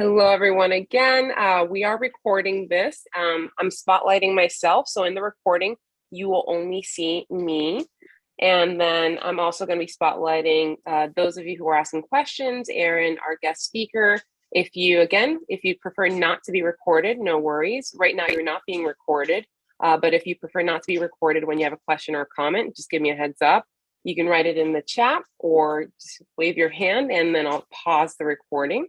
Hello, everyone. Again, we are recording this. I'm spotlighting myself. So in the recording, you will only see me. And then I'm also going to be spotlighting those of you who are asking questions, Erin, our guest speaker. If you prefer not to be recorded, no worries. Right now, you're not being recorded. But if you prefer not to be recorded when you have a question or a comment, just give me a heads up. You can write it in the chat or just wave your hand and then I'll pause the recording.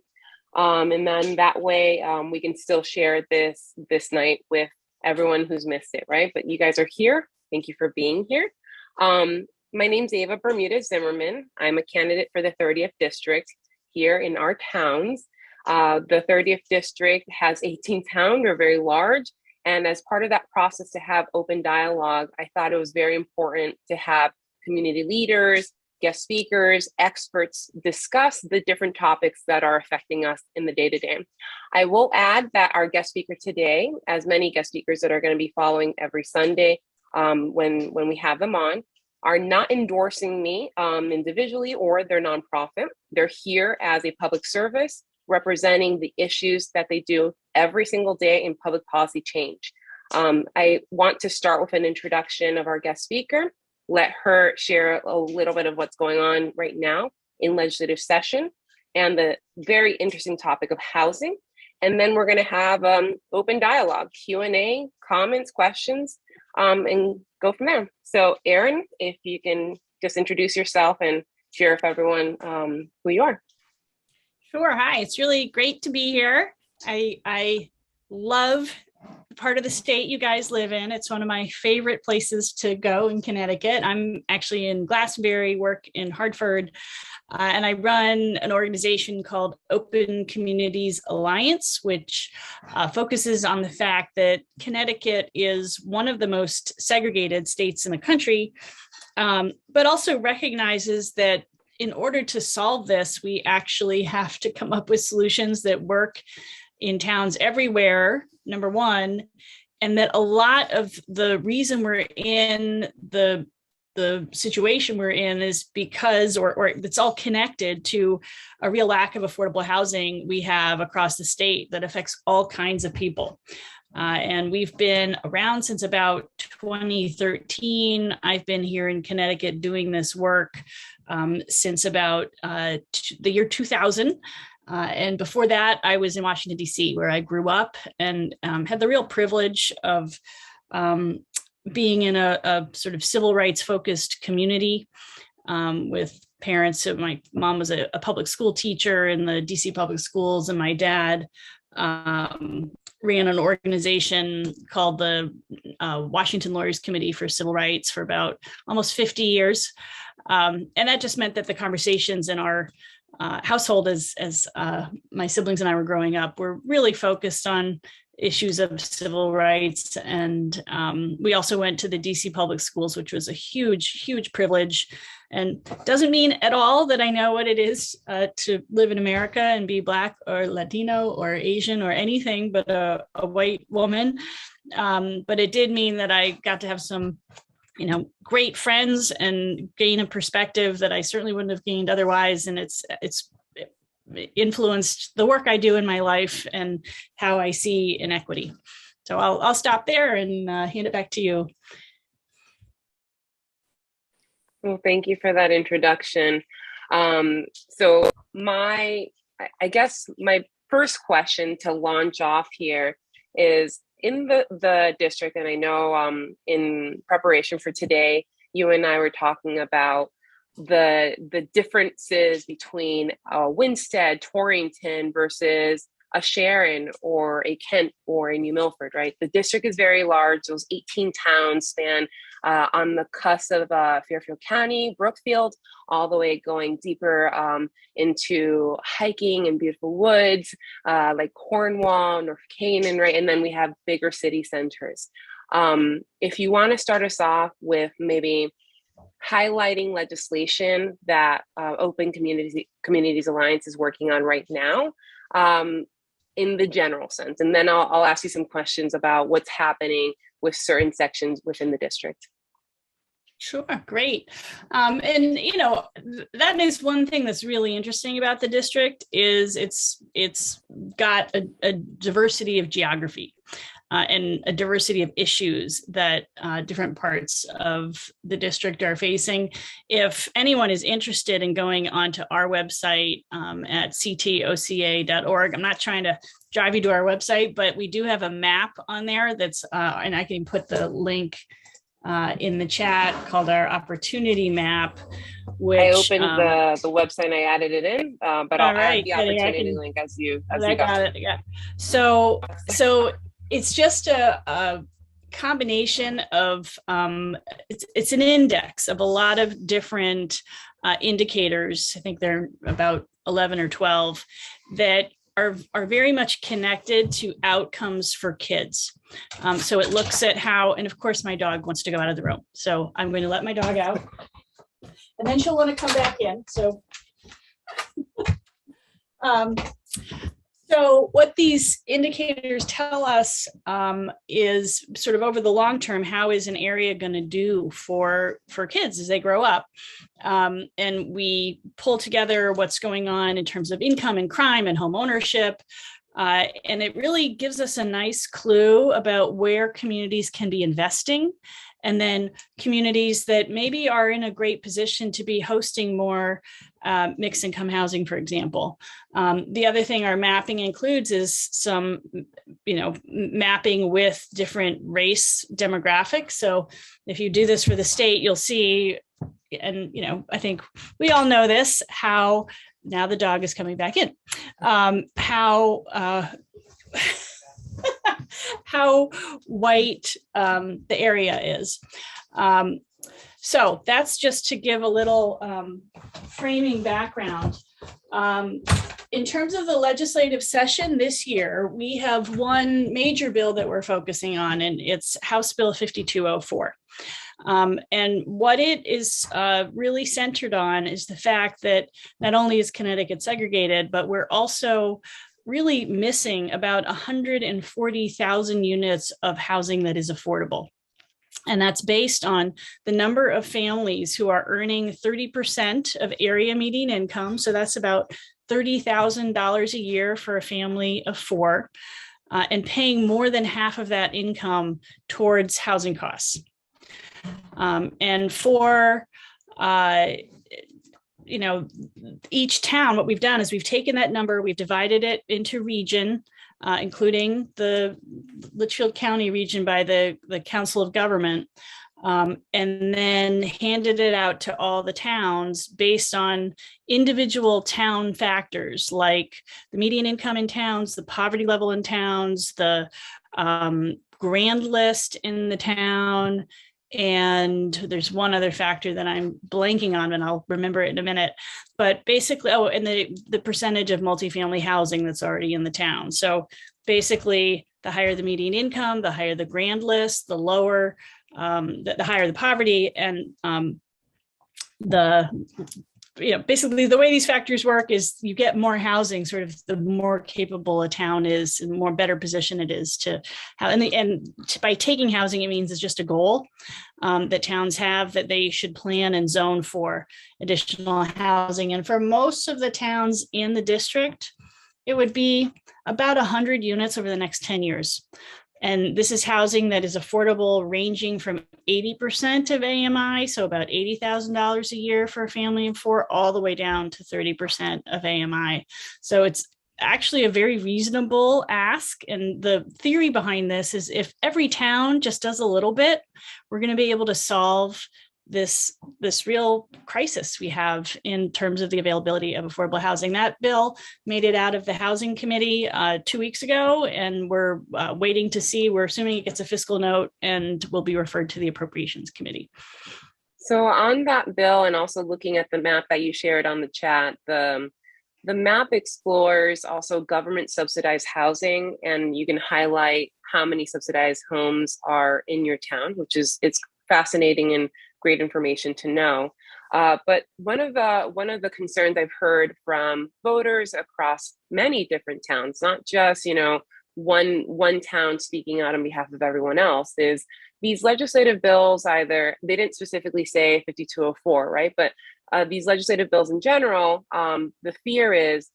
And then that way we can still share this night with everyone who's missed it, right? But you guys are here. Thank you for being here. My name's Ava Bermudez Zimmerman. I'm a candidate for the 30th district here in our towns. The 30th district has 18 towns. We're very large. And as part of that process to have open dialogue, I thought it was very important to have community leaders, guest speakers, experts discuss the different topics that are affecting us in the day-to-day. I will add that our guest speaker today, as many guest speakers that are going to be following every Sunday when we have them on, are not endorsing me individually or their nonprofit. They're here as a public service representing the issues that they do every single day in public policy change. I want to start with an introduction of our guest speaker, let her share a little bit of what's going on right now in legislative session and the very interesting topic of housing. And then we're going to have open dialogue, Q&A, comments, questions, and go from there. So Erin, if you can just introduce yourself and share with everyone who you are. Sure. Hi, it's really great to be here. I love the part of the state you guys live in. It's one of my favorite places to go in Connecticut. I'm actually in Glastonbury, work in Hartford, and I run an organization called Open Communities Alliance, which focuses on the fact that Connecticut is one of the most segregated states in the country, but also recognizes that in order to solve this, we actually have to come up with solutions that work in towns everywhere, number one, and that a lot of the reason we're in the situation we're in is because, or it's all connected to a real lack of affordable housing we have across the state that affects all kinds of people. And we've been around since about 2013. I've been here in Connecticut doing this work since about the year 2000. And before that, I was in Washington, D.C., where I grew up and had the real privilege of being in a sort of civil rights focused community with parents. So my mom was a public school teacher in the D.C. public schools, and my dad ran an organization called the Washington Lawyers Committee for Civil Rights for about almost 50 years. And that just meant that the conversations in our household as my siblings and I were growing up were really focused on issues of civil rights. And we also went to the DC public schools, which was a huge privilege, and doesn't mean at all that I know what it is to live in America and be Black or Latino or Asian or anything but a white woman. But it did mean that I got to have some great friends and gain a perspective that I certainly wouldn't have gained otherwise. And it's influenced the work I do in my life and how I see inequity. So I'll stop there and hand it back to you. Well, thank you for that introduction. So I guess my first question to launch off here is, in the district, and I know in preparation for today, you and I were talking about the differences between Winstead, Torrington versus a Sharon or a Kent or a New Milford, right? The district is very large. Those 18 towns span on the cusp of Fairfield County, Brookfield, all the way going deeper into hiking and beautiful woods like Cornwall, North Canaan, right? And then we have bigger city centers. If you want to start us off with maybe highlighting legislation that Open Communities Alliance is working on right now, in the general sense, and then I'll ask you some questions about what's happening with certain sections within the district. Sure, great. And that is one thing that's really interesting about the district is it's got a diversity of geography. And a diversity of issues that different parts of the district are facing. If anyone is interested in going onto our website at ctoca.org, I'm not trying to drive you to our website, but we do have a map on there that's, and I can put the link in the chat, called our opportunity map, which I opened the website and I added it in, but I'll add the opportunity link as you got it. Yeah. So it's just a combination of it's an index of a lot of different indicators. I think there are about 11 or 12 that are very much connected to outcomes for kids. So it looks at how, and of course my dog wants to go out of the room. So I'm going to let my dog out and then she'll want to come back in. So, so what these indicators tell us is sort of over the long term, how is an area going to do for kids as they grow up? And we pull together what's going on in terms of income and crime and home ownership. And it really gives us a nice clue about where communities can be investing, and then communities that maybe are in a great position to be hosting more mixed income housing, for example. The other thing our mapping includes is some, mapping with different race demographics. So if you do this for the state, you'll see, and I think we all know this, how now the dog is coming back in, how how white the area is. So that's just to give a little framing background. In terms of the legislative session this year, we have one major bill that we're focusing on, and it's House Bill 5204. And what it is really centered on is the fact that not only is Connecticut segregated, but we're also really missing about 140,000 units of housing that is affordable. And that's based on the number of families who are earning 30% of area median income. So that's about $30,000 a year for a family of four, and paying more than half of that income towards housing costs. And for each town, what we've done is we've taken that number, we've divided it into region, including the Litchfield County region by the Council of Government, and then handed it out to all the towns based on individual town factors like the median income in towns, the poverty level in towns, the grand list in the town. And there's one other factor that I'm blanking on, and I'll remember it in a minute. But basically, and the percentage of multifamily housing that's already in the town. So basically, the higher the median income, the higher the grand list, the lower, the higher the poverty, and basically the way these factors work is you get more housing, sort of the more capable a town is and more better position it is to have. And by taking housing, it means it's just a goal that towns have, that they should plan and zone for additional housing. And for most of the towns in the district, it would be about 100 units over the next 10 years. And this is housing that is affordable, ranging from 80% of AMI, so about $80,000 a year for a family of four, all the way down to 30% of AMI. So it's actually a very reasonable ask. And the theory behind this is if every town just does a little bit, we're going to be able to solve this real crisis we have in terms of the availability of affordable housing. That bill made it out of the Housing Committee 2 weeks ago, and we're waiting to see. We're assuming it gets a fiscal note and will be referred to the Appropriations Committee. So on that bill, and also looking at the map that you shared on the chat, the map explores also government subsidized housing, and you can highlight how many subsidized homes are in your town, it's fascinating and great information to know. But one of the concerns I've heard from voters across many different towns, not just one town speaking out on behalf of everyone else, is these legislative bills, either they didn't specifically say 5204, right? But these legislative bills in general, the fear is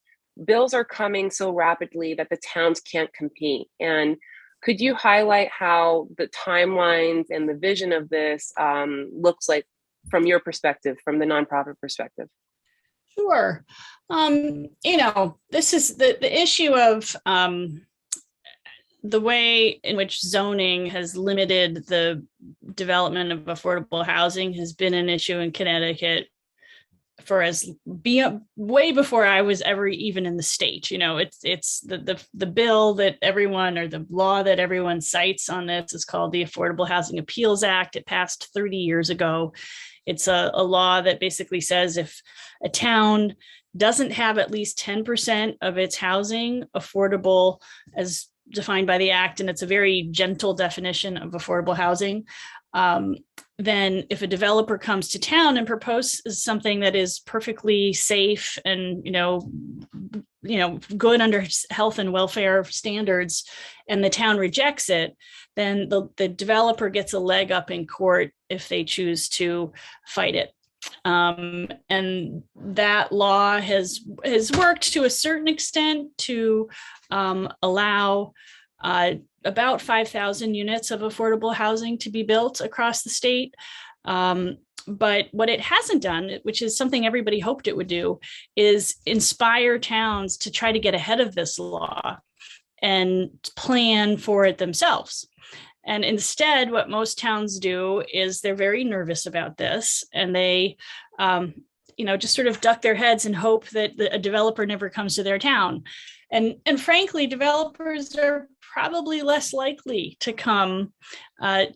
bills are coming so rapidly that the towns can't compete. And could you highlight how the timelines and the vision of this looks like from your perspective, from the nonprofit perspective? Sure. This is the issue of the way in which zoning has limited the development of affordable housing has been an issue in Connecticut for way before I was ever even in the state. It's the bill that everyone, or the law that everyone cites on this, is called the Affordable Housing Appeals Act. It passed 30 years ago. It's a law that basically says if a town doesn't have at least 10% of its housing affordable as defined by the act, and it's a very gentle definition of affordable housing, then if a developer comes to town and proposes something that is perfectly safe and good under health and welfare standards, and the town rejects it, then the developer gets a leg up in court if they choose to fight it. And that law has worked to a certain extent to allow about 5,000 units of affordable housing to be built across the state. But what it hasn't done, which is something everybody hoped it would do, is inspire towns to try to get ahead of this law and plan for it themselves. And instead, what most towns do is they're very nervous about this, and they just sort of duck their heads and hope that a developer never comes to their town. And frankly, developers are probably less likely to come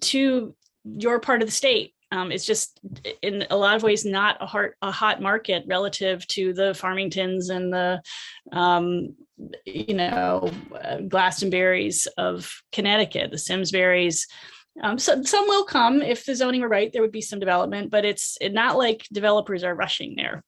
to your part of the state. It's just in a lot of ways not a hot market relative to the Farmingtons and the Glastonburys of Connecticut, the Simsburys. So some will come if the zoning were right. There would be some development, but it's not like developers are rushing there.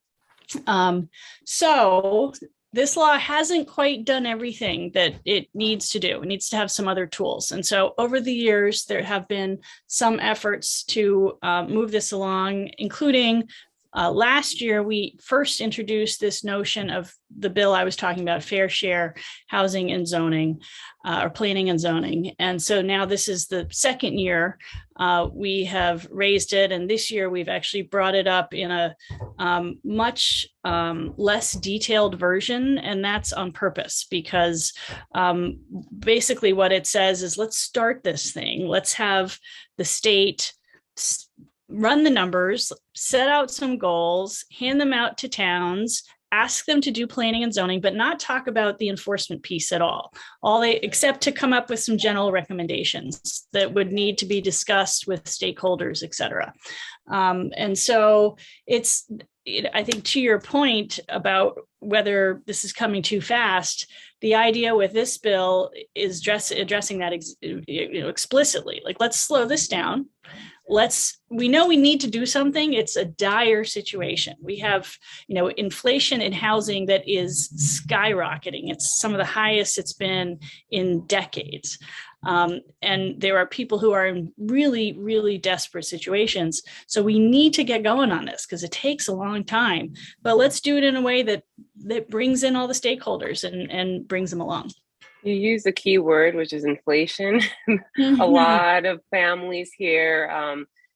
So this law hasn't quite done everything that it needs to do. It needs to have some other tools. And so over the years, there have been some efforts to move this along, including last year, we first introduced this notion of the bill I was talking about, fair share housing and zoning, or planning and zoning. And so now this is the second year we have raised it. And this year we've actually brought it up in a much less detailed version. And that's on purpose because basically what it says is, let's start this thing. Let's have the state run the numbers, set out some goals, hand them out to towns, ask them to do planning and zoning, but not talk about the enforcement piece at all. Except to come up with some general recommendations that would need to be discussed with stakeholders, et cetera. And so I think to your point about whether this is coming too fast, the idea with this bill is addressing that explicitly. Like, let's slow this down. We know we need to do something. It's a dire situation. We have, inflation in housing that is skyrocketing. It's some of the highest it's been in decades. And there are people who are in really, really desperate situations. So we need to get going on this because it takes a long time, but let's do it in a way that brings in all the stakeholders and brings them along. You use a key word, which is inflation. A lot of families here,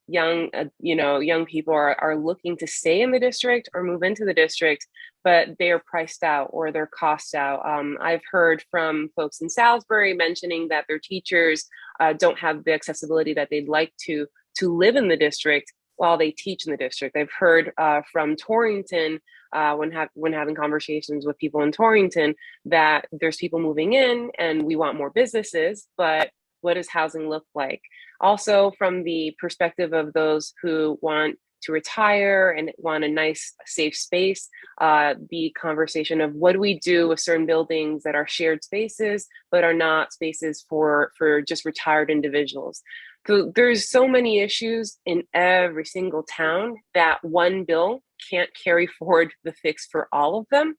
young people are looking to stay in the district or move into the district, but they are priced out or they're cost out. I've heard from folks in Salisbury mentioning that their teachers don't have the accessibility that they'd like to live in the district while they teach in the district. I've heard from Torrington, when having conversations with people in Torrington, that there's people moving in and we want more businesses, but what does housing look like? Also, from the perspective of those who want to retire and want a nice, safe space, the conversation of what do we do with certain buildings that are shared spaces, but are not spaces for just retired individuals. So there's so many issues in every single town that one bill can't carry forward the fix for all of them.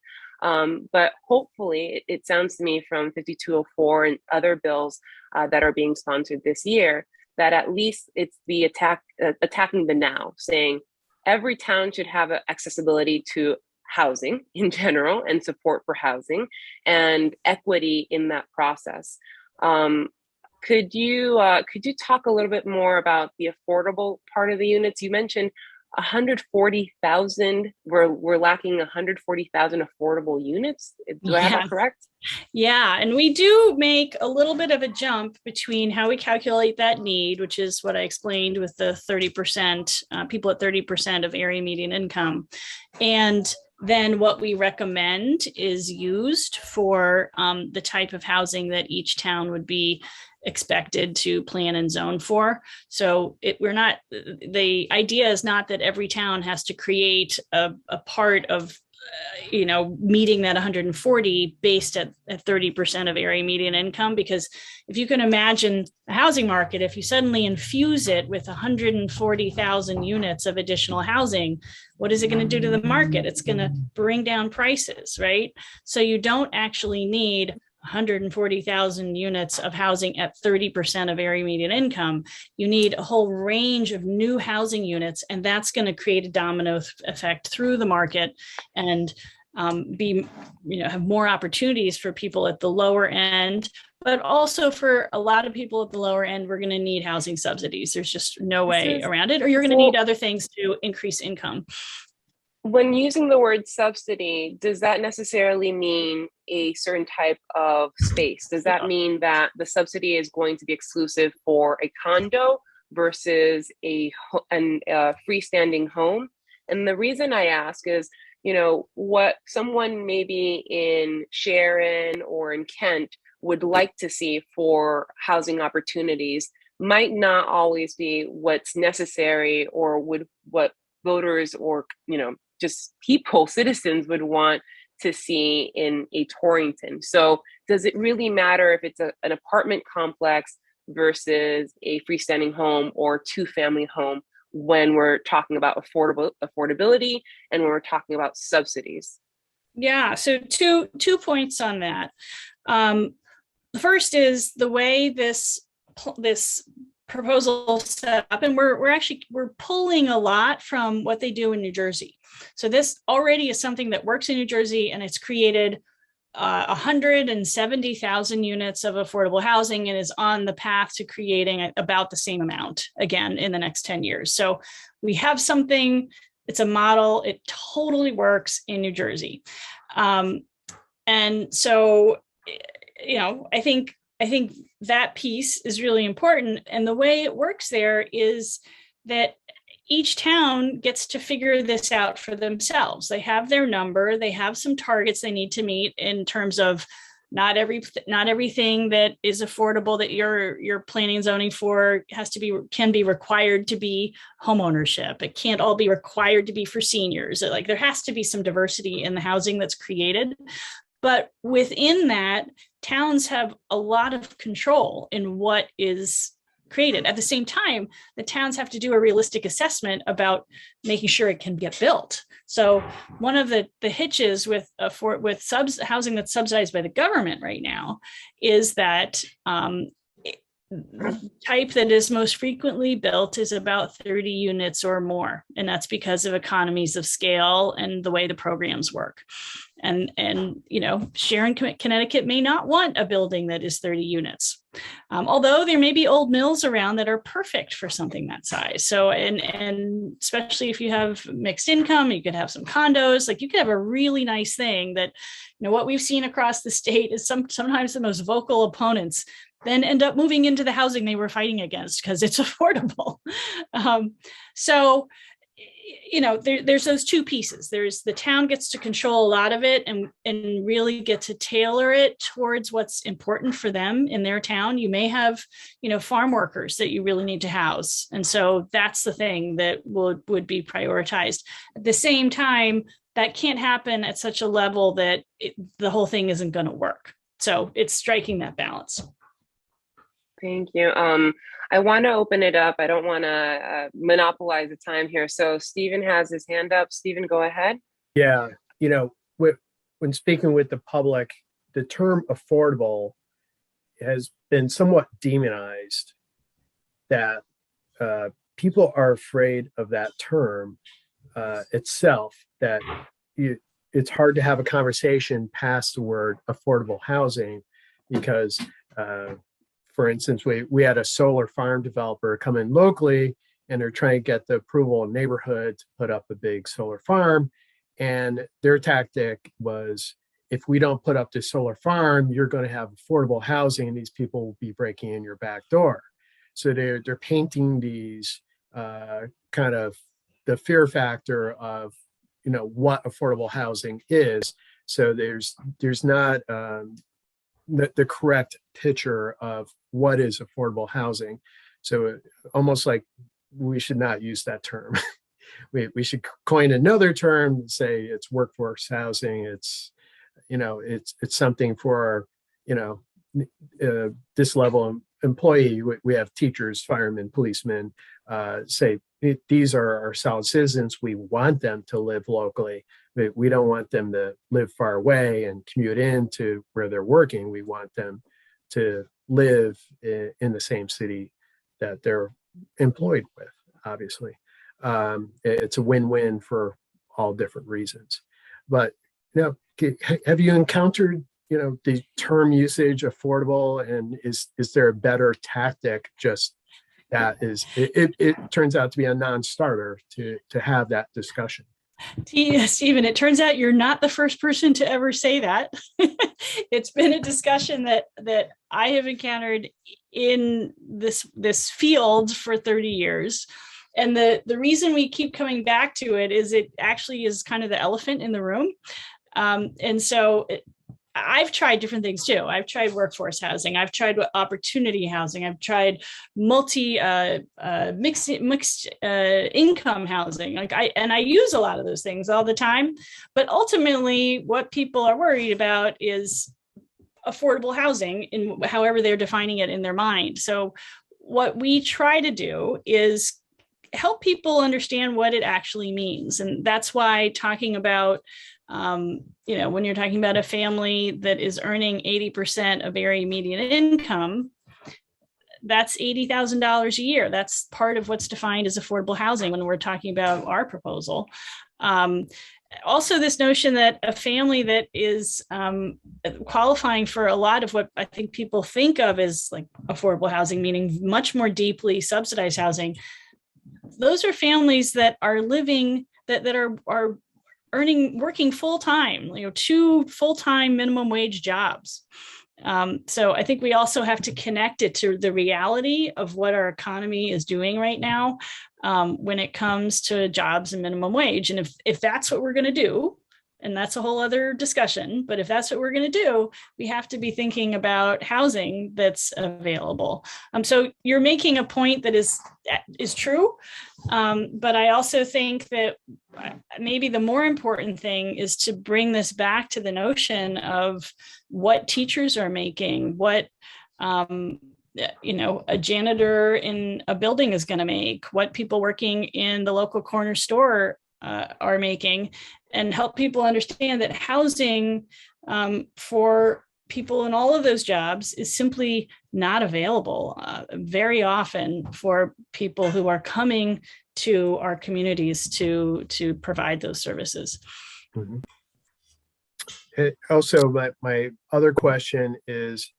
But hopefully, it sounds to me from 5204 and other bills that are being sponsored this year that at least it's the attacking the now, saying every town should have accessibility to housing in general and support for housing and equity in that process. Could you talk a little bit more about the affordable part of the units? You mentioned 140,000. We're lacking 140,000 affordable units. Do I have that correct? Yeah, and we do make a little bit of a jump between how we calculate that need, which is what I explained with the 30%, people at 30% of area median income. And then what we recommend is used for the type of housing that each town would be expected to plan and zone for. So the idea is not that every town has to create a part of meeting that 140 based at 30% of area median income, because if you can imagine a housing market, if you suddenly infuse it with 140,000 units of additional housing, what is it going to do to the market? It's going to bring down prices, right? So you don't actually need 140,000 units of housing at 30% of area median income. You need a whole range of new housing units, and that's going to create a domino effect through the market and have more opportunities for people at the lower end. But also for a lot of people at the lower end, we're going to need housing subsidies. There's just no way around it, or you're going to need other things to increase income. When using the word subsidy, does that necessarily mean a certain type of space? Does that mean that the subsidy is going to be exclusive for a condo versus a freestanding home? And the reason I ask is, what someone maybe in Sharon or in Kent would like to see for housing opportunities might not always be what's necessary or what voters or, just people, citizens would want to see in a Torrington. So does it really matter if it's an apartment complex versus a freestanding home or two-family home when we're talking about affordability and when we're talking about subsidies? Yeah, so two points on that. The first is the way this proposal set up, and we're pulling a lot from what they do in New Jersey. So this already is something that works in New Jersey, and it's created 170,000 units of affordable housing and is on the path to creating about the same amount again in the next 10 years. So we have something, it's a model, it totally works in New Jersey. And so, I think that piece is really important. And the way it works there is that each town gets to figure this out for themselves. They have their number, they have some targets they need to meet in terms of not everything that is affordable that you're planning and zoning for can be required to be homeownership. It can't all be required to be for seniors. Like there has to be some diversity in the housing that's created. But within that, towns have a lot of control in what is created. At the same time, the towns have to do a realistic assessment about making sure it can get built. So one of the hitches with housing that's subsidized by the government right now is that the type that is most frequently built is about 30 units or more. And that's because of economies of scale and the way the programs work. And Sharon, Connecticut may not want a building that is 30 units. Although there may be old mills around that are perfect for something that size. So, and especially if you have mixed income, you could have some condos, like you could have a really nice thing that, what we've seen across the state is sometimes the most vocal opponents then end up moving into the housing they were fighting against because it's affordable. There's those two pieces. There's the town gets to control a lot of it and really get to tailor it towards what's important for them in their town. You may have, farm workers that you really need to house. And so that's the thing that would be prioritized. At the same time, that can't happen at such a level that the whole thing isn't going to work. So it's striking that balance. Thank you. I want to open it up. I don't want to monopolize the time here. So Stephen has his hand up. Stephen, go ahead. Yeah. When speaking with the public, the term affordable has been somewhat demonized that people are afraid of that term itself, that it's hard to have a conversation past the word affordable housing because, for instance, we had a solar farm developer come in locally and they're trying to get the approval of neighborhood to put up a big solar farm. And their tactic was, if we don't put up the solar farm, you're going to have affordable housing and these people will be breaking in your back door. So they're painting these kind of the fear factor of, you know, what affordable housing is. So there's not the correct picture of what is affordable housing. So almost like we should not use that term. we should coin another term, say it's workforce housing. It's, you know, it's something for, you know, this level employee. We have teachers, firemen, policemen, say these are our solid citizens. We want them to live locally. We don't want them to live far away and commute into where they're working. We want them to live in the same city that they're employed with, obviously. It's a win-win for all different reasons. But, you know, have you encountered, you know, the term usage affordable, and is there a better tactic? Just that is, it turns out to be a non-starter to have that discussion. Stephen, it turns out you're not the first person to ever say that. It's been a discussion that I have encountered in this field for 30 years. And the reason we keep coming back to it is it actually is kind of the elephant in the room. And so I've tried different things too. I've tried workforce housing. I've tried opportunity housing. I've tried mixed income housing. I use a lot of those things all the time. But ultimately, what people are worried about is affordable housing, in however they're defining it in their mind. So what we try to do is help people understand what it actually means, and that's why talking about you know, when you're talking about a family that is earning 80% of area median income, that's $80,000 a year. That's part of what's defined as affordable housing when we're talking about our proposal. Also, this notion that a family that is qualifying for a lot of what I think people think of as like affordable housing, meaning much more deeply subsidized housing, those are families that are living, that are working full-time, you know, 2 full-time minimum wage jobs. So I think we also have to connect it to the reality of what our economy is doing right now when it comes to jobs and minimum wage. And if that's what we're going to do, and that's a whole other discussion, but if that's what we're going to do, we have to be thinking about housing that's available. So you're making a point that is true. But I also think that maybe the more important thing is to bring this back to the notion of what teachers are making, what you know, a janitor in a building is going to make, what people working in the local corner store are making, and help people understand that housing for people in all of those jobs is simply not available very often for people who are coming to our communities to provide those services. Mm-hmm. Also, my other question is,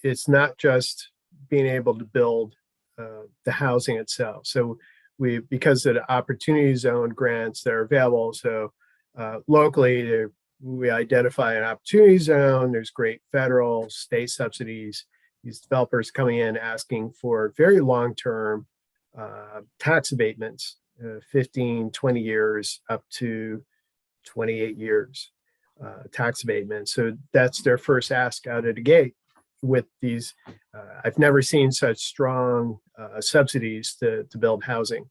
it's not just being able to build the housing itself. So because of the opportunity zone grants that are available, so locally we identify an opportunity zone, there's great federal, state subsidies, these developers coming in asking for very long-term tax abatements, 15, 20 years up to 28 years tax abatement. So that's their first ask out of the gate with these. I've never seen such strong subsidies to build housing,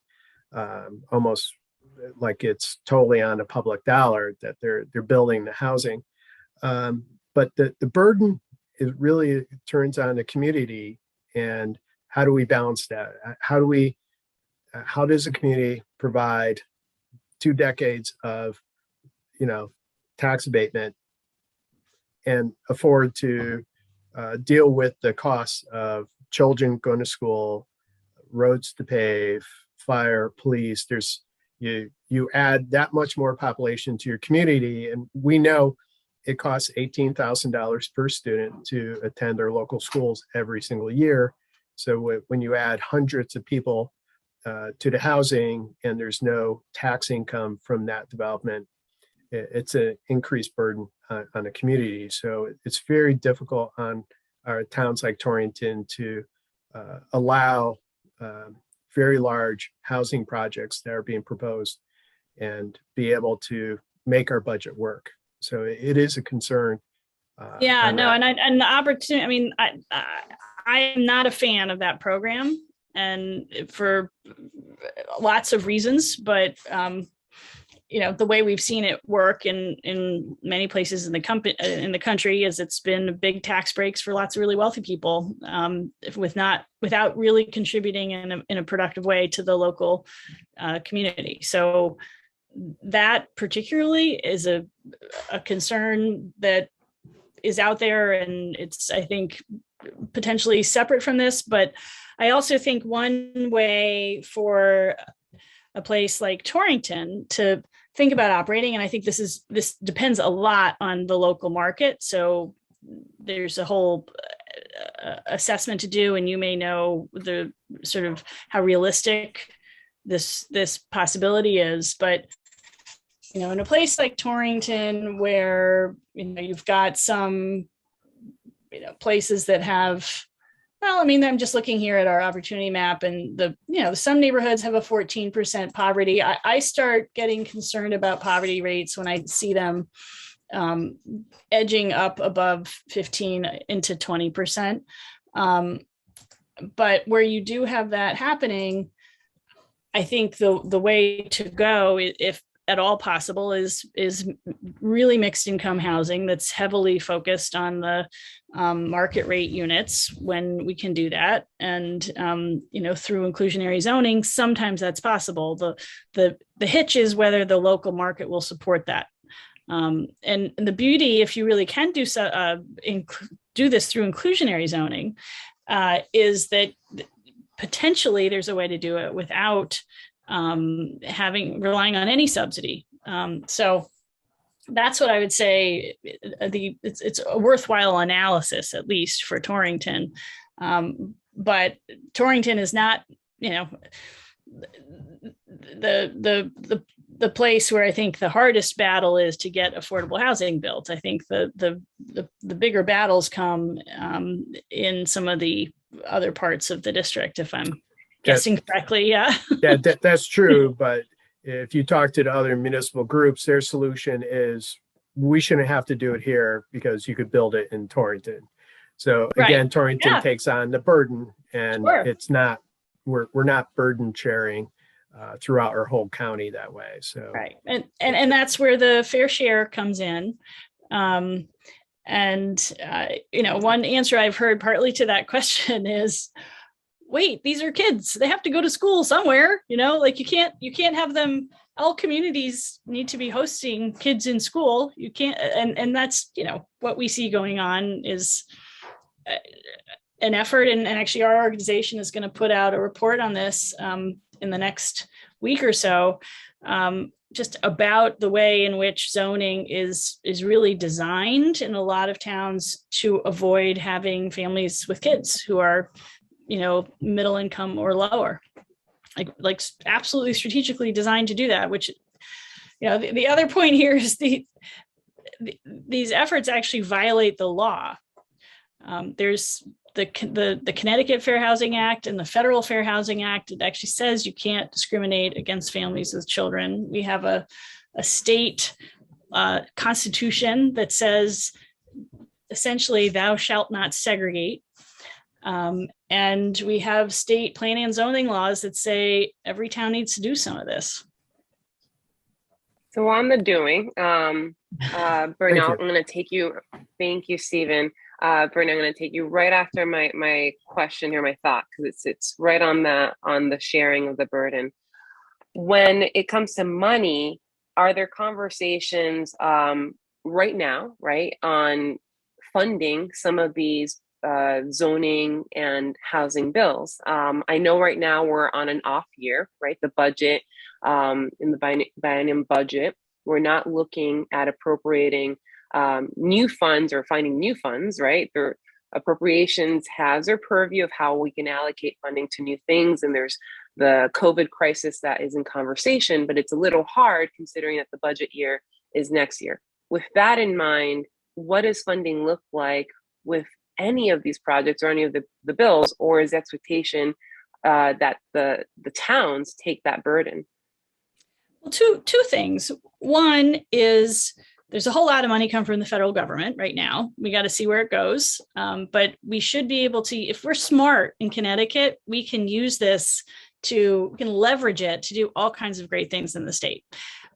almost like it's totally on a public dollar that they're building the housing. But the burden is really turns on the community, and how do we balance that? How does a community provide 2 decades of, you know, tax abatement and afford to deal with the costs of children going to school, roads to pave, fire, police. You add that much more population to your community, and we know it costs $18,000 per student to attend our local schools every single year. So when you add hundreds of people to the housing and there's no tax income from that development, it's an increased burden on the community. So it's very difficult on our towns like Torrington to allow very large housing projects that are being proposed and be able to make our budget work. So it is a concern. Yeah, no, and the opportunity. I mean, I am not a fan of that program, and for lots of reasons. But the way we've seen it work in many places in the country is it's been big tax breaks for lots of really wealthy people, without really contributing in a productive way to the local community. So that particularly is a concern that is out there, and it's, I think, potentially separate from this. But I also think one way for a place like Torrington to think about operating, and I think this depends a lot on the local market. So there's a whole assessment to do, and you may know the sort of how realistic this possibility is. But in a place like Torrington, where you've got some places that have, well, I mean, I'm just looking here at our opportunity map, and some neighborhoods have a 14% poverty. I start getting concerned about poverty rates when I see them edging up above 15 into 20%. But where you do have that happening, I think the way to go, if at all possible, is really mixed income housing that's heavily focused on the market rate units when we can do that. And through inclusionary zoning, sometimes that's possible. The hitch is whether the local market will support that. And the beauty, if you really can do this through inclusionary zoning, is that potentially there's a way to do it without relying on any subsidy. So that's what I would say. It's a worthwhile analysis, at least for Torrington. But Torrington is not, the place where I think the hardest battle is to get affordable housing built. I think the bigger battles come in some of the other parts of the district, if I'm guessing correctly. Yeah. That's true. But if you talk to the other municipal groups, their solution is we shouldn't have to do it here because you could build it in Torrington. So again, Torrington takes on the burden, and it's not, we're not burden sharing throughout our whole county that way. So and that's where the fair share comes in. One answer I've heard partly to that question is, wait, these are kids. They have to go to school somewhere, like you can't have them. All communities need to be hosting kids in school. You can't, and that's, what we see going on is an effort. And actually our organization is going to put out a report on this in the next week or so, just about the way in which zoning is really designed in a lot of towns to avoid having families with kids who are middle income or lower, like absolutely strategically designed to do that. Which, the other point here is these efforts actually violate the law. There's the Connecticut Fair Housing Act and the Federal Fair Housing Act. It actually says you can't discriminate against families with children. We have a state constitution that says essentially thou shalt not segregate. And we have state planning and zoning laws that say every town needs to do some of this. So on the doing, Bernal, I'm going to take you. Thank you, Stephen. Bernal, I'm going to take you right after my question here, my thought, because it's right on the sharing of the burden. When it comes to money, are there conversations right now, right, on funding some of these zoning and housing bills. I know right now we're on an off year, right? The budget, in the biennium budget, we're not looking at appropriating new funds or finding new funds, right? Their appropriations has their purview of how we can allocate funding to new things. And there's the COVID crisis that is in conversation, but it's a little hard considering that the budget year is next year. With that in mind, what does funding look like with any of these projects or any of the bills, or is the expectation that the towns take that burden? Well, two things. One is there's a whole lot of money come from the federal government right now. We got to see where it goes. But we should be able to, if we're smart in Connecticut, we can use this we can leverage it to do all kinds of great things in the state.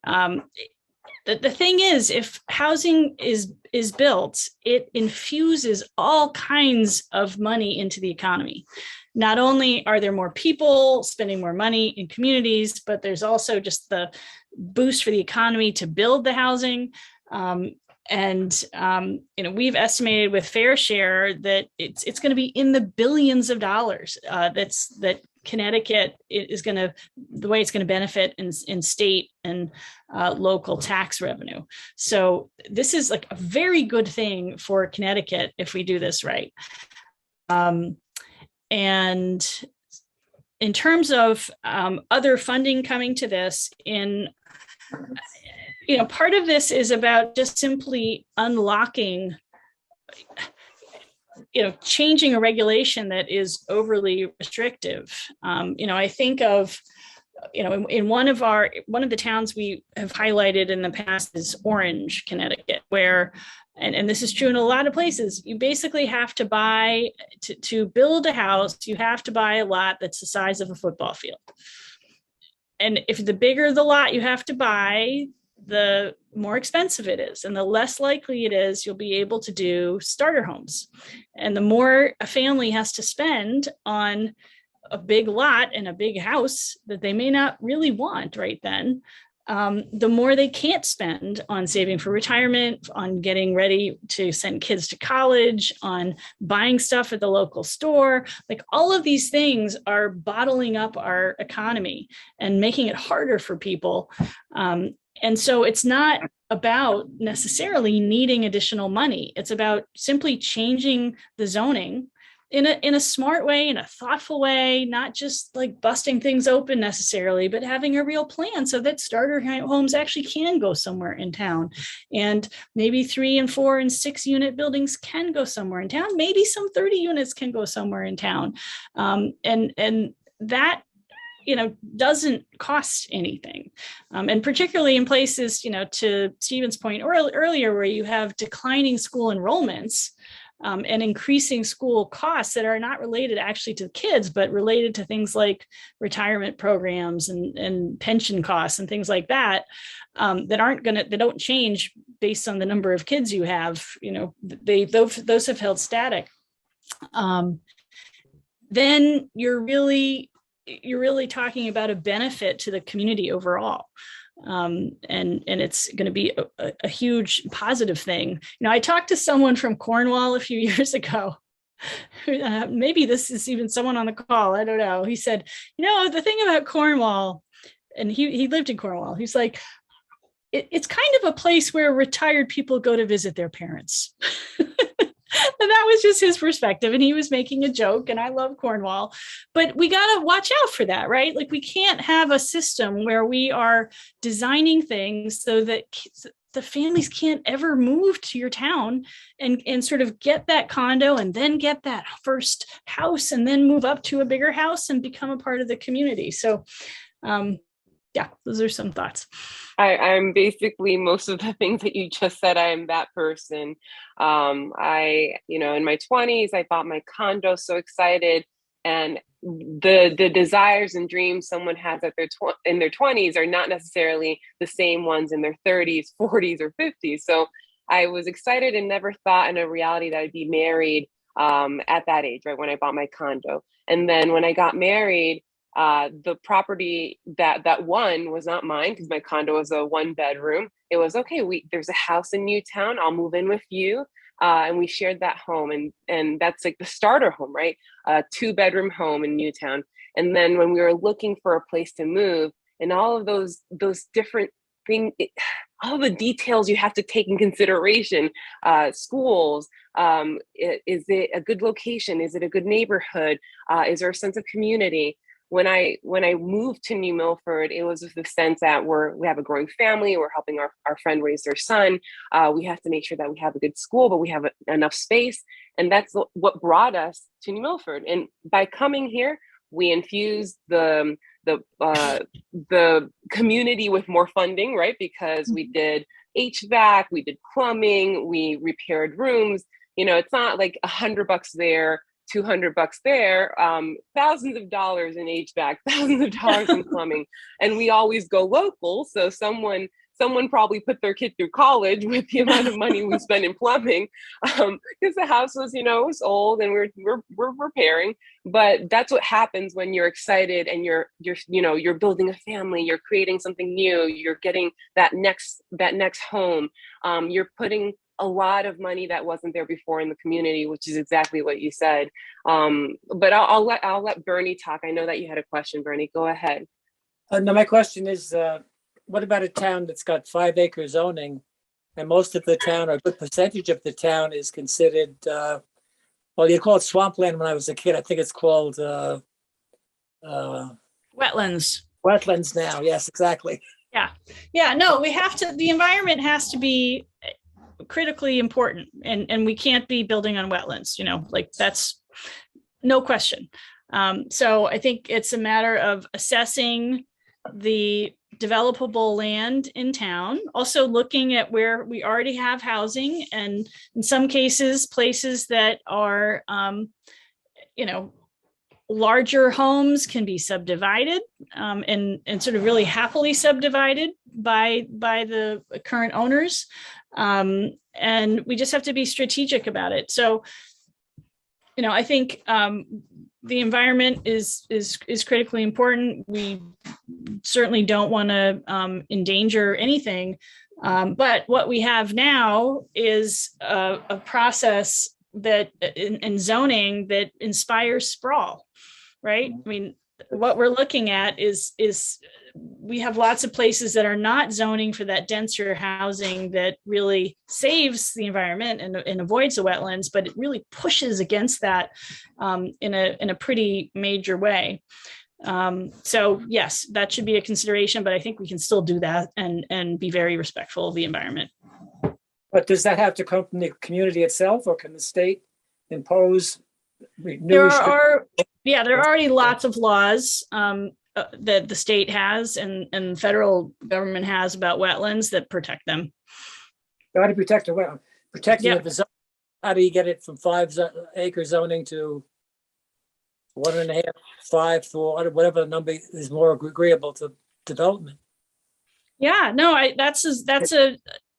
The thing is, if housing is built, it infuses all kinds of money into the economy. Not only are there more people spending more money in communities, but there's also just the boost for the economy to build the housing. We've estimated with Fair Share that it's going to be in the billions of dollars. That Connecticut is the way it's going to benefit in state and local tax revenue. So this is like a very good thing for Connecticut if we do this right. And in terms of other funding coming to this, part of this is about just simply unlocking, changing a regulation that is overly restrictive. I think of, in one of the towns we have highlighted in the past is Orange, Connecticut, where, and this is true in a lot of places, you basically have to buy, to build a house, you have to buy a lot that's the size of a football field. And if the bigger the lot you have to buy, the more expensive it is, and the less likely it is you'll be able to do starter homes. And the more a family has to spend on a big lot and a big house that they may not really want right then, the more they can't spend on saving for retirement, on getting ready to send kids to college, on buying stuff at the local store. Like, all of these things are bottling up our economy and making it harder for people. And so it's not about necessarily needing additional money. It's about simply changing the zoning in a smart way, in a thoughtful way, not just like busting things open necessarily, but having a real plan so that starter homes actually can go somewhere in town. And maybe 3 and 4 and 6 unit buildings can go somewhere in town. Maybe some 30 units can go somewhere in town. And that doesn't cost anything. And particularly in places, to Stephen's point earlier, where you have declining school enrollments and increasing school costs that are not related actually to kids, but related to things like retirement programs and pension costs and things like that, that don't change based on the number of kids you have. Those have held static. Then you're really talking about a benefit to the community overall. And it's going to be a huge positive thing. I talked to someone from Cornwall a few years ago. Maybe this is even someone on the call, I don't know. He said, the thing about Cornwall, and he lived in Cornwall, he's like, it's kind of a place where retired people go to visit their parents. And that was just his perspective, and he was making a joke, and I love Cornwall, but we got to watch out for that, right? Like, we can't have a system where we are designing things so that the families can't ever move to your town and sort of get that condo and then get that first house and then move up to a bigger house and become a part of the community. So, yeah, those are some thoughts. I'm basically most of the things that you just said. I am that person. In my 20s, I bought my condo, so excited. And the desires and dreams someone has in their 20s are not necessarily the same ones in their 30s, 40s, or 50s. So I was excited and never thought in a reality that I'd be married at that age, right, when I bought my condo. And then when I got married, The property that won was not mine because my condo was a 1-bedroom. It was okay. There's a house in Newtown. I'll move in with you. And we shared that home, and that's like the starter home, right? A 2-bedroom home in Newtown. And then when we were looking for a place to move, and all of those different things, all the details you have to take in consideration, schools, is it a good location? Is it a good neighborhood? Is there a sense of community? When I moved to New Milford, it was with the sense that we have a growing family. We're helping our friend raise their son. We have to make sure that we have a good school, but we have enough space. And that's what brought us to New Milford. And by coming here, we infused the community with more funding, right? Because we did HVAC, we did plumbing, we repaired rooms. It's not like $100 there, $200 there, thousands of dollars in HVAC, thousands of dollars in plumbing. And we always go local. So someone probably put their kid through college with the amount of money we spent in plumbing, because the house was, it was old and we're repairing. But that's what happens when you're excited and you're building a family, you're creating something new, you're getting that next home. You're putting a lot of money that wasn't there before in the community, which is exactly what you said. But I'll let Bernie talk. I know that you had a question, Bernie. Go ahead. No, my question is, what about a town that's got 5-acre zoning, and most of the town, or a good percentage of the town, is considered, well, you call it swampland. When I was a kid, I think it's called Wetlands. Wetlands now. Yes, exactly. Yeah. No, we have to. The environment has to be critically important, and we can't be building on wetlands. Like that's no question. So I think it's a matter of assessing the developable land in town, also looking at where we already have housing, and in some cases, places that are, larger homes can be subdivided, and sort of really happily subdivided by the current owners. And we just have to be strategic about it. So, I think the environment is critically important. We certainly don't want to endanger anything. But what we have now is a process that in zoning that inspires sprawl, right? I mean, what we're looking at is we have lots of places that are not zoning for that denser housing that really saves the environment and avoids the wetlands, but it really pushes against that in a pretty major way. So yes, that should be a consideration, but I think we can still do that and be very respectful of the environment. But does that have to come from the community itself, or can the state impose new there are already lots of laws that the state has and the federal government has about wetlands that protect them. How to protect the wetland? Protecting the zone. How do you get it from 5-acre zoning to 1.5, 5, 4, whatever the number is more agreeable to development? Yeah, no, that's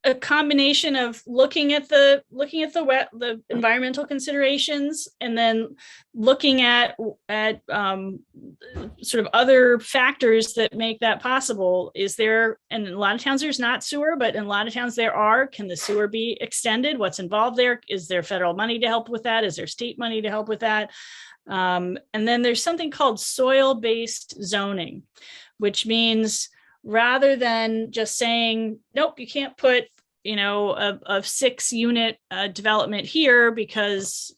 a combination of looking at the environmental considerations, and then looking at sort of other factors that make that possible. Is there, and in a lot of towns there's not sewer, but in a lot of towns there are. Can the sewer be extended? What's involved there? Is there federal money to help with that? Is there state money to help with that? And then there's something called soil-based zoning, which means rather than just saying, nope, you can't put, a 6-unit development here because,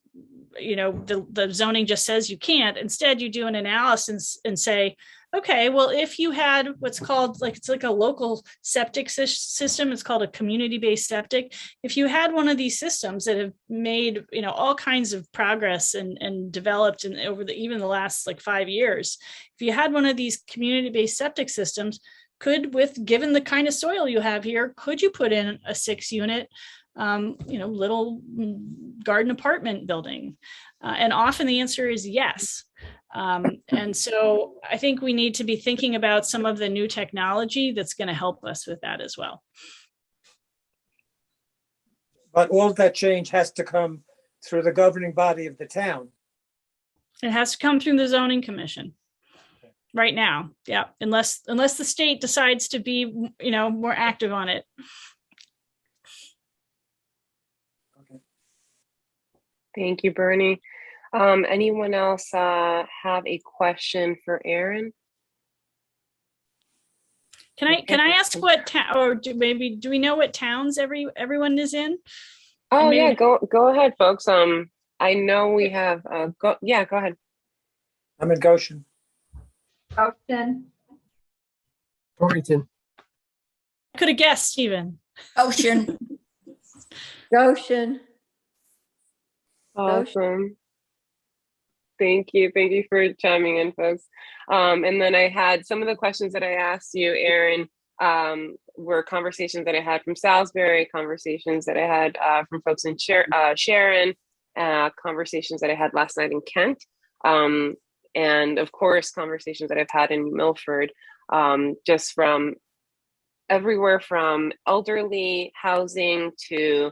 the zoning just says you can't. Instead, you do an analysis and say, okay, well, if you had what's called it's like a local septic system, it's called a community-based septic. If you had one of these systems that have made, all kinds of progress and developed over even the last 5 years, if you had one of these community-based septic systems, given the kind of soil you have here, could you put in a 6-unit, little garden apartment building? And often the answer is yes. And so I think we need to be thinking about some of the new technology that's going to help us with that as well. But all of that change has to come through the governing body of the town. It has to come through the zoning commission. right now. Yeah, unless the state decides to be, more active on it. Thank you, Bernie. Anyone else have a question for Erin? Can I ask what town, or do we know what towns everyone is in? Oh yeah, go ahead, folks. I know we have go ahead. I'm in Goshen. Goshen. Torrington. Could have guessed, Stephen. Goshen. Goshen. Awesome. Thank you for chiming in, folks. And then I had some of the questions that I asked you, Erin, were conversations that I had from Salisbury, conversations that I had from folks in Sharon, conversations that I had last night in Kent, and of course, conversations that I've had in Milford, just from everywhere from elderly housing to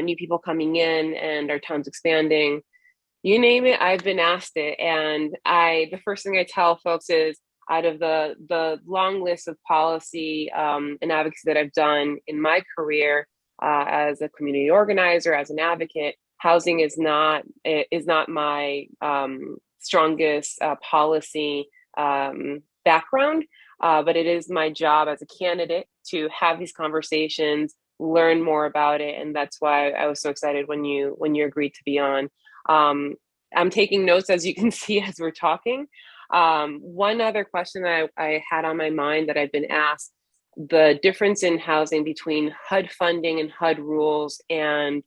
new people coming in and our town's expanding. You name it, I've been asked it. And the first thing I tell folks is, out of the long list of policy and advocacy that I've done in my career as a community organizer, as an advocate, housing is not my strongest policy background, but it is my job as a candidate to have these conversations, learn more about it, and that's why I was so excited when you agreed to be on. I'm taking notes, as you can see, as we're talking. One other question that I had on my mind that I've been asked, the difference in housing between HUD funding and HUD rules and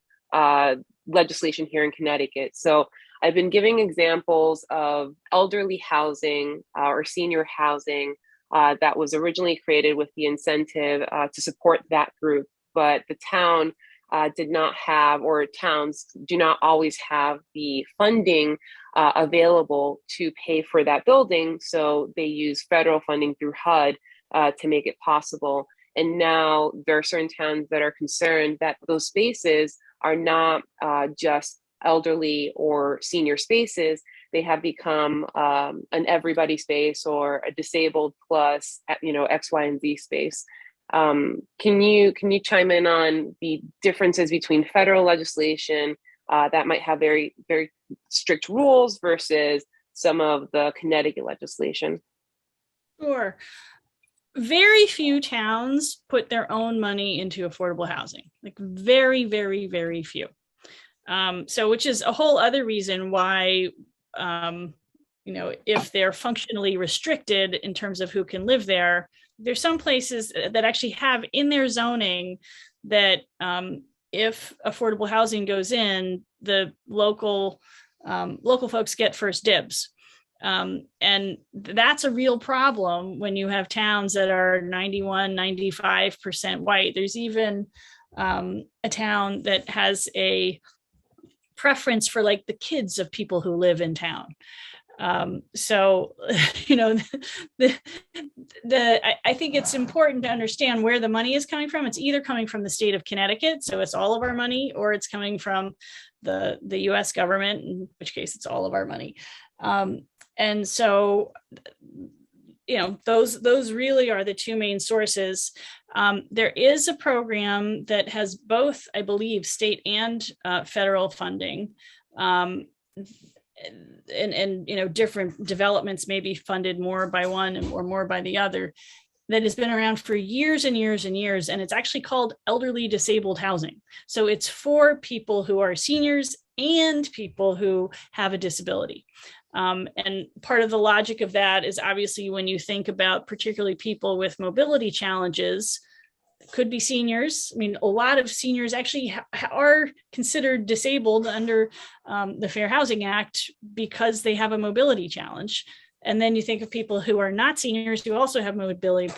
legislation here in Connecticut. So I've been giving examples of elderly housing or senior housing that was originally created with the incentive to support that group, but the town did not have, or towns do not always have, the funding available to pay for that building. So they use federal funding through HUD to make it possible. And now there are certain towns that are concerned that those spaces are not just elderly or senior spaces. They have become an everybody space or a disabled plus, X, Y, and Z space. Can you chime in on the differences between federal legislation that might have very, very strict rules versus some of the Connecticut legislation? Sure. Very few towns put their own money into affordable housing, like very, very, very few. So which is a whole other reason why, if they're functionally restricted in terms of who can live there, there's some places that actually have in their zoning that if affordable housing goes in, the local folks get first dibs. And that's a real problem when you have towns that are 91, 95% white. There's even a town that has a preference for like the kids of people who live in town. So, I think it's important to understand where the money is coming from. It's either coming from the state of Connecticut, so it's all of our money, or it's coming from the US government, in which case it's all of our money. And so, those really are the two main sources. There is a program that has both, I believe, state and federal funding. And different developments may be funded more by one or more by the other, that has been around for years and years and years. And it's actually called elderly disabled housing. So it's for people who are seniors and people who have a disability. And part of the logic of that is obviously when you think about particularly people with mobility challenges, could be seniors. I mean, a lot of seniors actually are considered disabled under the Fair Housing Act because they have a mobility challenge. And then you think of people who are not seniors who also have mobility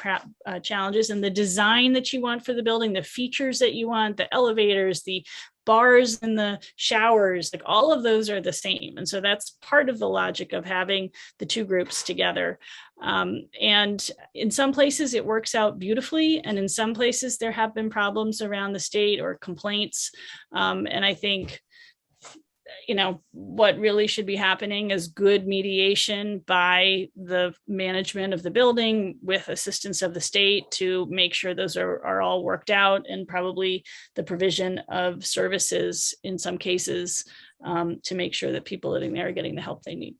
challenges, and the design that you want for the building, the features that you want, the elevators, the bars and the showers, like all of those are the same. And so that's part of the logic of having the two groups together. And in some places it works out beautifully. And in some places there have been problems around the state or complaints. And I think, what really should be happening is good mediation by the management of the building with assistance of the state to make sure those are all worked out, and probably the provision of services in some cases to make sure that people living there are getting the help they need.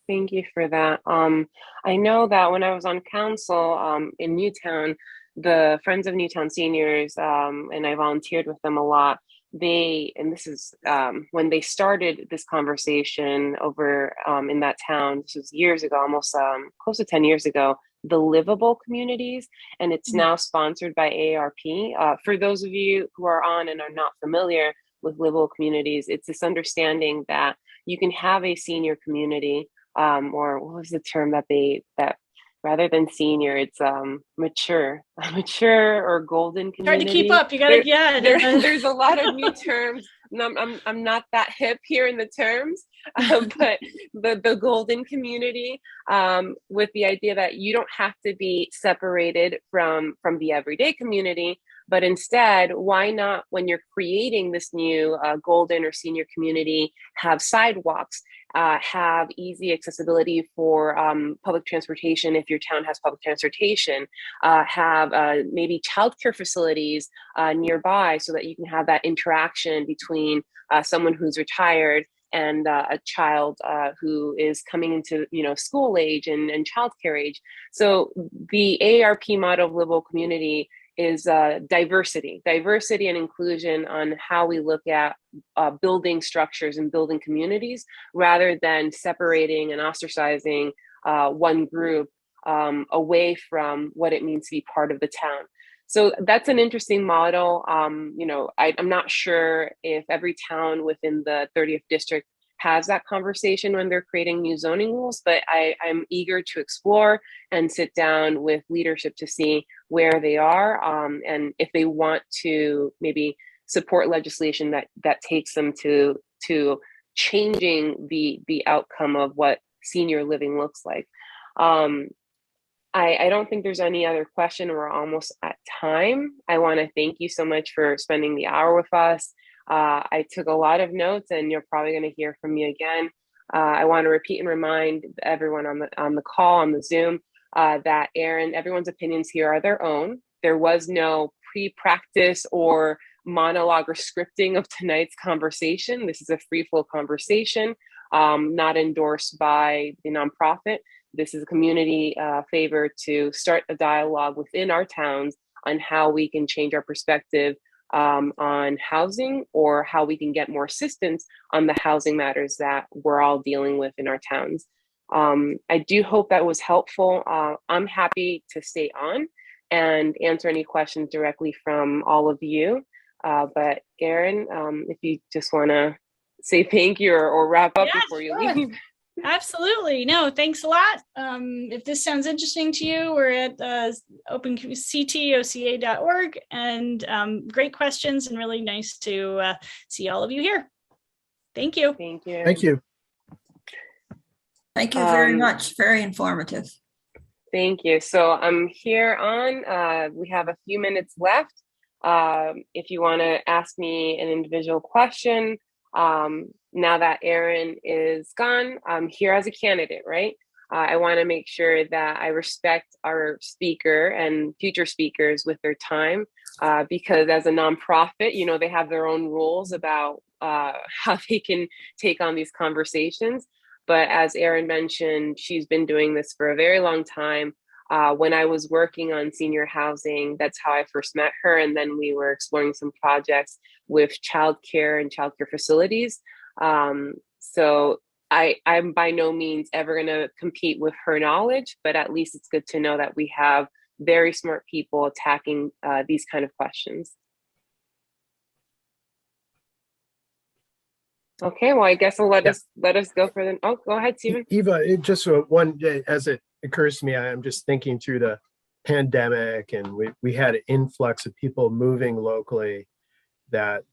Thank you for that. I know that when I was on council in Newtown, the Friends of Newtown Seniors, and I volunteered with them a lot. And this is when they started this conversation over in that town. This was years ago, almost close to 10 years ago. The livable communities, and it's now sponsored by AARP. For those of you who are on and are not familiar with livable communities, it's this understanding that you can have a senior community. Or what was the term that rather than senior, it's mature or golden community. Hard to keep up. You gotta, there's a lot of new terms. I'm not that hip here in the terms, but the golden community, with the idea that you don't have to be separated from the everyday community, but instead, why not, when you're creating this new golden or senior community, have sidewalks, have easy accessibility for public transportation if your town has public transportation, have maybe childcare facilities nearby so that you can have that interaction between someone who's retired and a child who is coming into school age and childcare age. So the AARP model of livable community is diversity and inclusion on how we look at building structures and building communities, rather than separating and ostracizing one group away from what it means to be part of the town. So that's an interesting model. I'm not sure if every town within the 30th district has that conversation when they're creating new zoning rules, but I'm eager to explore and sit down with leadership to see where they are, and if they want to maybe support legislation that takes them to changing the outcome of what senior living looks like. I don't think there's any other question. We're almost at time. I want to thank you so much for spending the hour with us. I took a lot of notes, and you're probably going to hear from me again. I want to repeat and remind everyone on the call, on the Zoom, that Erin, everyone's opinions here are their own. There was no pre-practice or monologue or scripting of tonight's conversation. This is a free-flow conversation, not endorsed by the nonprofit. This is a community favor to start a dialogue within our towns on how we can change our perspective on housing, or how we can get more assistance on the housing matters that we're all dealing with in our towns. I do hope that was helpful. I'm happy to stay on and answer any questions directly from all of you. But Erin, if you just want to say thank you or wrap up before you leave. Absolutely. No, thanks a lot. If this sounds interesting to you, we're at openctoca.org, and great questions, and really nice to see all of you here. Thank you. Thank you. Thank you. Thank you very much. Very informative. Thank you. So I'm here on, we have a few minutes left. If you want to ask me an individual question, now that Erin is gone, I'm here as a candidate, right? I want to make sure that I respect our speaker and future speakers with their time, because as a nonprofit, they have their own rules about how they can take on these conversations. But as Erin mentioned, she's been doing this for a very long time. When I was working on senior housing, that's how I first met her. And then we were exploring some projects with childcare and childcare facilities. So I'm by no means ever going to compete with her knowledge, but at least it's good to know that we have very smart people attacking these kind of questions. Okay, well, I guess I'll let us go for the. Oh, go ahead, Stephen. Eva, just one, as it occurs to me, I'm just thinking through the pandemic, and we had an influx of people moving locally that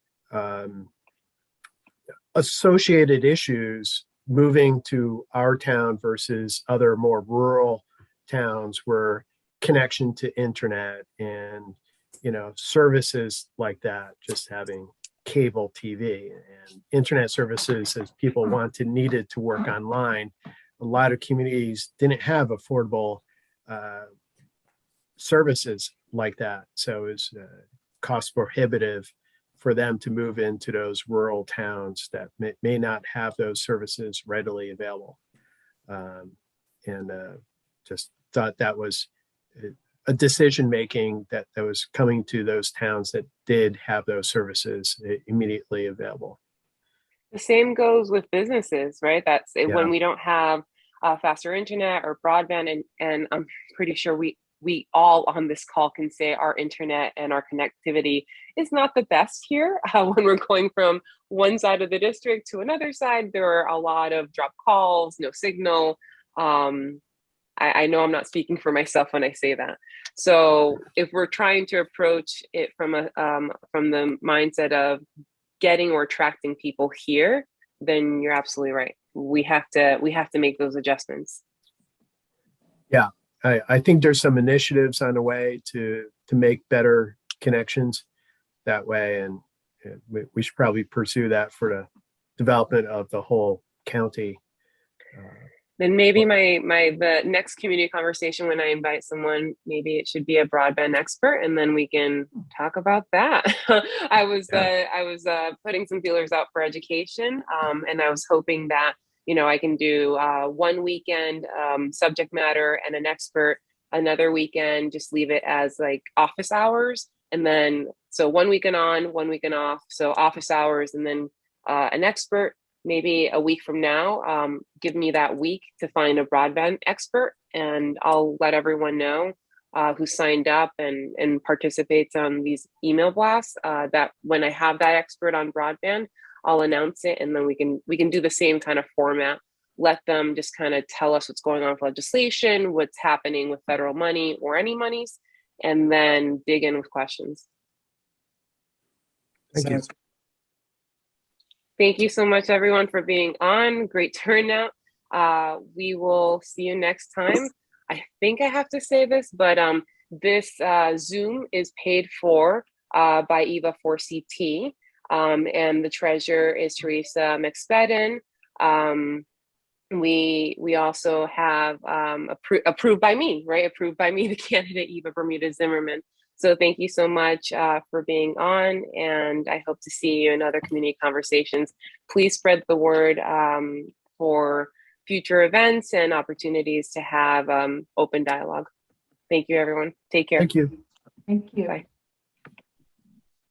associated issues moving to our town versus other more rural towns were connection to internet and services like that, just having cable TV and internet services as people needed to work online. A lot of communities didn't have affordable services like that. So it was cost prohibitive for them to move into those rural towns that may not have those services readily available. And just thought that was a decision making that was coming to those towns that did have those services immediately available. The same goes with businesses, right? That's Yeah. when we don't have faster internet or broadband, and I'm pretty sure we all on this call can say our internet and our connectivity is not the best here. When we're going from one side of the district to another side, there are a lot of drop calls, no signal. I know I'm not speaking for myself when I say that. So if we're trying to approach it from the mindset of getting or attracting people here, then you're absolutely right. We have to make those adjustments. Yeah, I think there's some initiatives on the way to make better connections that way, and we should probably pursue that for the development of the whole county. Then maybe the next community conversation, when I invite someone, maybe it should be a broadband expert, and then we can talk about that. I was putting some feelers out for education, and I was hoping that I can do one weekend subject matter and an expert, another weekend just leave it as like office hours, and then so 1 weekend on, 1 weekend off, so office hours, and then an expert. Maybe a week from now, give me that week to find a broadband expert, and I'll let everyone know who signed up and participates on these email blasts, that when I have that expert on broadband, I'll announce it, and then we can do the same kind of format. Let them just kind of tell us what's going on with legislation, what's happening with federal money or any monies, and then dig in with questions. Thank you. Thank you so much, everyone, for being on. Great turnout. We will see you next time. I think I have to say this, but this Zoom is paid for by Eva 4CT, and the treasurer is Teresa McSpadden. We also have approved by me, right? Approved by me, the candidate Eva Bermuda Zimmerman. So thank you so much for being on, and I hope to see you in other community conversations. Please spread the word for future events and opportunities to have open dialogue. Thank you, everyone. Take care. Thank you. Thank you. Bye.